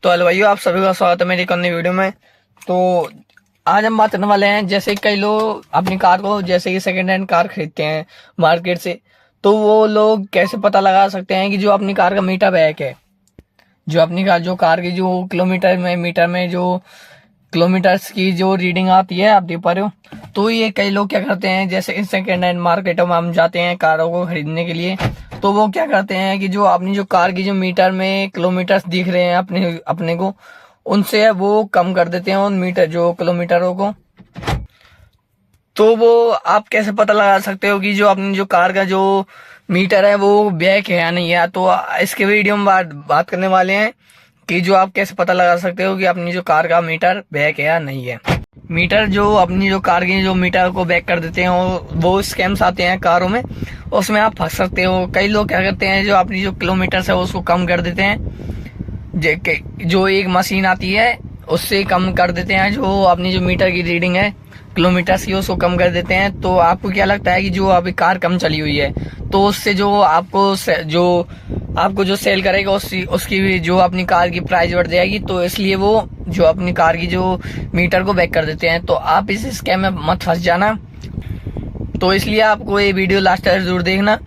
तो हेलो भाइयों, आप सभी का स्वागत है मेरी एक नई वीडियो में। तो आज हम बात करने वाले हैं, जैसे कई लोग अपनी कार को जैसे कि सेकंड हैंड कार खरीदते हैं मार्केट से, तो वो लोग कैसे पता लगा सकते हैं कि जो अपनी कार का मीटर बैक है, जो अपनी कार की जो किलोमीटर में मीटर में जो किलोमीटर्स की जो रीडिंग आती है, आप देख पा रहे हो। तो ये कई लोग क्या करते हैं, जैसे सेकंड हैंड मार्केटों में हम जाते हैं कारों को खरीदने के लिए, तो वो क्या करते हैं कि जो अपनी जो कार की जो मीटर में किलोमीटर्स दिख रहे हैं अपने को, उनसे वो कम कर देते हैं उन मीटर जो किलोमीटरों को। तो वो आप कैसे पता लगा सकते हो कि जो अपनी जो कार का जो मीटर है वो बैक है या नहीं है। तो इसके वीडियो में बात करने वाले हैं कि जो आप कैसे पता लगा सकते हो कि अपनी जो कार का मीटर बैक है या नहीं है। मीटर जो अपनी जो कार की जो मीटर को बैक कर देते हैं वो स्कैम्स आते हैं कारों में, उसमें आप फंस सकते हो। कई लोग क्या करते हैं, जो अपनी जो किलोमीटर है उसको कम कर देते हैं, जो एक मशीन आती है उससे कम कर देते हैं, जो अपनी जो मीटर की रीडिंग है किलोमीटर की उसको कम कर देते हैं। तो आपको क्या लगता है कि जो अभी कार कम चली हुई है, तो उससे जो आपको जो सेल करेगा उसकी भी जो अपनी कार की प्राइस बढ़ जाएगी। तो इसलिए वो जो अपनी कार की जो मीटर को बैक कर देते हैं। तो आप इस स्कैम में मत फंस जाना। तो इसलिए आपको ये वीडियो लास्ट तक जरूर देखना।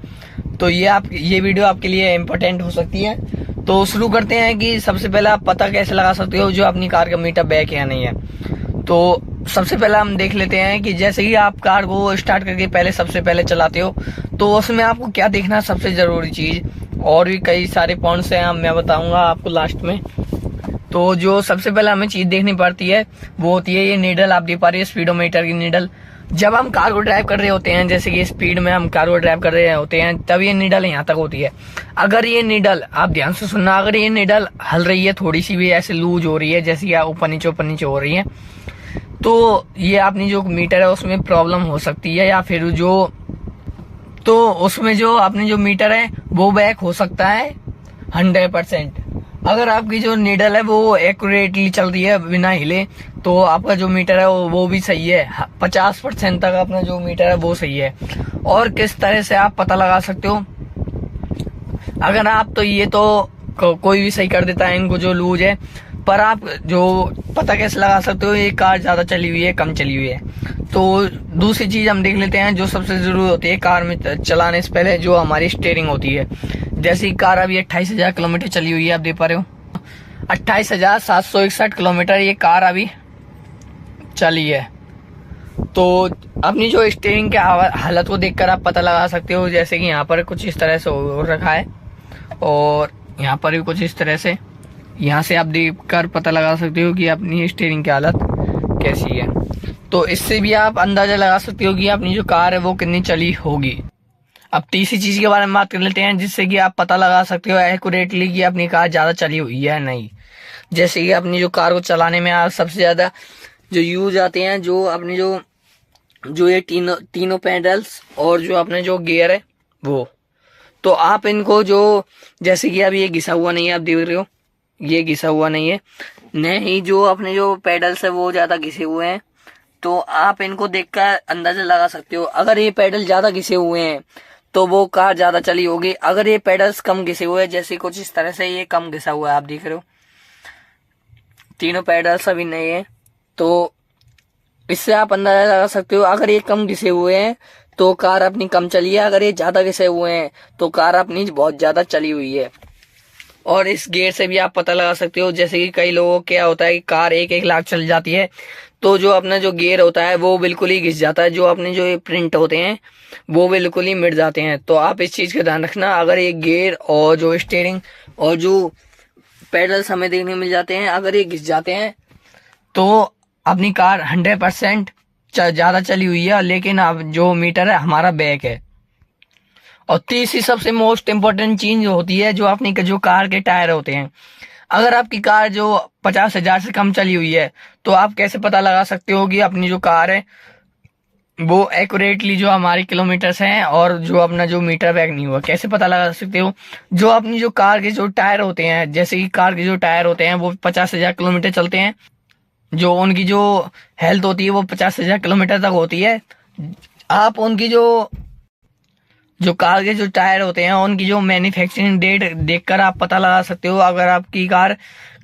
तो ये वीडियो आपके लिए इम्पोर्टेंट हो सकती है। तो शुरू करते हैं कि सबसे पहले आप पता कैसे लगा सकते हो जो अपनी कार का मीटर बैक है या नहीं है। तो सबसे पहले हम देख लेते हैं कि जैसे ही आप कार को स्टार्ट करके सबसे पहले चलाते हो, तो उसमें आपको क्या देखना सबसे जरूरी चीज, और भी कई सारे पॉइंट्स हैं मैं बताऊंगा आपको लास्ट में। तो जो सबसे पहले हमें चीज देखनी पड़ती है वो होती है ये नीडल, आप देख पा रहे हैं स्पीडोमीटर की नीडल। जब हम कार को ड्राइव कर रहे होते हैं, जैसे कि स्पीड में हम कार को ड्राइव कर रहे होते हैं, तब ये नीडल यहाँ तक होती है। अगर ये नीडल, आप ध्यान से सुनना, अगर ये नीडल हल रही है, थोड़ी सी भी ऐसे लूज हो रही है, जैसे या ऊपर नीचे हो रही है, तो ये अपनी जो मीटर है उसमें प्रॉब्लम हो सकती है, या फिर तो उसमें जो अपनी जो मीटर है वो बैक हो सकता है 100%। अगर आपकी जो नीडल है वो एक्यूरेटली चल रही है बिना हिले, तो आपका जो मीटर है वो भी सही है। 50% तक अपना जो मीटर है वो सही है। और किस तरह से आप पता लगा सकते हो, अगर आप तो ये तो कोई भी सही कर देता है इनको जो लूज है, पर आप जो पता कैसे लगा सकते हो ये कार ज्यादा चली हुई है कम चली हुई है। तो दूसरी चीज हम देख लेते हैं जो सबसे जरूरी होती है कार में चलाने से पहले, जो हमारी स्टीयरिंग होती है। जैसी कार अभी 28,000 किलोमीटर चली हुई है, आप देख पा रहे हो 28,761 किलोमीटर ये कार अभी चली है। तो अपनी जो स्टीयरिंग के हालत को देखकर आप पता लगा सकते हो, जैसे कि यहाँ पर कुछ इस तरह से हो रखा है, और यहाँ पर भी कुछ इस तरह से। यहाँ से आप देखकर पता लगा सकते हो कि अपनी स्टीयरिंग की हालत कैसी है। तो इससे भी आप अंदाजा लगा सकते हो कि अपनी जो कार है वो कितनी चली होगी। अब तीसरी चीज के बारे में बात कर लेते हैं, जिससे कि आप पता लगा सकते हो एक्यूरेटली कि अपनी कार ज्यादा चली हुई है या नहीं। जैसे कि अपनी जो कार को चलाने में आप सबसे ज्यादा जो यूज आते हैं, जो अपने जो ये तीनों पेडल्स और जो अपने जो गियर है वो, तो आप इनको जैसे कि अब ये घिसा हुआ नहीं है, आप देख रहे हो ये घिसा हुआ नहीं है, नहीं जो अपने जो पेडल्स है वो ज्यादा घिसे हुए हैं। तो आप इनको देखकर अंदाजा लगा सकते हो। अगर ये पेडल ज्यादा घिसे हुए हैं तो वो कार ज्यादा चली होगी। अगर ये पेडल्स कम घिसे हुए हैं, जैसे कुछ इस तरह से ये कम घिसा हुआ है, आप देख रहे हो तीनों पेडल्स अभी नए हैं, तो इससे आप अंदाजा लगा सकते हो। अगर ये कम घिसे हुए हैं तो कार अपनी कम चली है, अगर ये ज्यादा घिसे हुए हैं तो कार अपनी बहुत ज्यादा चली हुई है। और इस गियर से भी आप पता लगा सकते हो, जैसे कि कई लोगों को क्या होता है कि कार 1-1 लाख चल जाती है, तो जो अपना जो गियर होता है वो बिल्कुल ही घिस जाता है, जो अपने जो ये प्रिंट होते हैं वो बिल्कुल ही मिट जाते हैं। तो आप इस चीज का ध्यान रखना। अगर ये गियर और जो स्टीयरिंग और जो पेडल्स हमें देखने मिल जाते हैं, अगर ये घिस जाते हैं तो अपनी कार 100% ज्यादा चली हुई है, लेकिन अब जो मीटर है हमारा बैक है। और तीसरी सबसे मोस्ट इम्पोर्टेंट चीज होती है जो अपनी जो कार के टायर होते हैं। अगर आपकी कार जो 50,000 से कम चली हुई है, तो आप कैसे पता लगा सकते हो कि अपनी जो कार है वो एक्यूरेटली जो हमारी किलोमीटर्स हैं और जो अपना जो मीटर बैक नहीं हुआ, कैसे पता लगा सकते हो। जो अपनी जो कार के जो टायर होते हैं, जैसे कि कार के जो टायर होते हैं वो 50,000 किलोमीटर चलते हैं, जो उनकी जो हेल्थ होती है वो 50,000 किलोमीटर तक होती है। आप उनकी जो कार के जो टायर होते हैं उनकी जो मैन्युफैक्चरिंग डेट देखकर आप पता लगा सकते हो। अगर आपकी कार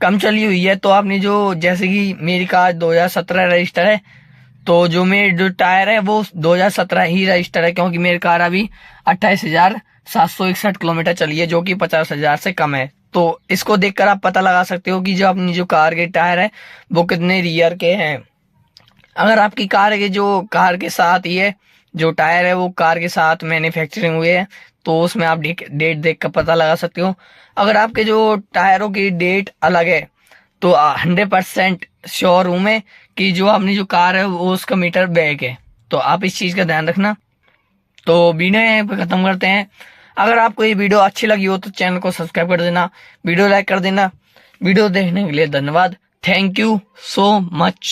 कम चली हुई है, तो आपने जो जैसे कि मेरी कार 2017 रजिस्टर है, तो जो मेरे जो टायर है वो 2017 ही रजिस्टर है, क्योंकि मेरी कार अभी 28,761 किलोमीटर चली है, जो कि 50,000 से कम है। तो इसको देखकर आप पता लगा सकते हो कि जो अपनी जो कार के टायर है वो कितने रियर के हैं। अगर आपकी कार के जो कार के साथ ही है, जो टायर है वो कार के साथ मैन्युफैक्चरिंग हुए हैं, तो उसमें आप डेट देख कर पता लगा सकते हो। अगर आपके जो टायरों की डेट अलग है, तो 100% श्योर हूं मैं कि जो अपनी जो कार है वो उसका मीटर बैक है। तो आप इस चीज का ध्यान रखना। तो वीडियो यहीं पे खत्म करते हैं। अगर आपको ये वीडियो अच्छी लगी हो तो चैनल को सब्सक्राइब कर देना, वीडियो लाइक कर देना। वीडियो देखने के लिए धन्यवाद। Thank you so much.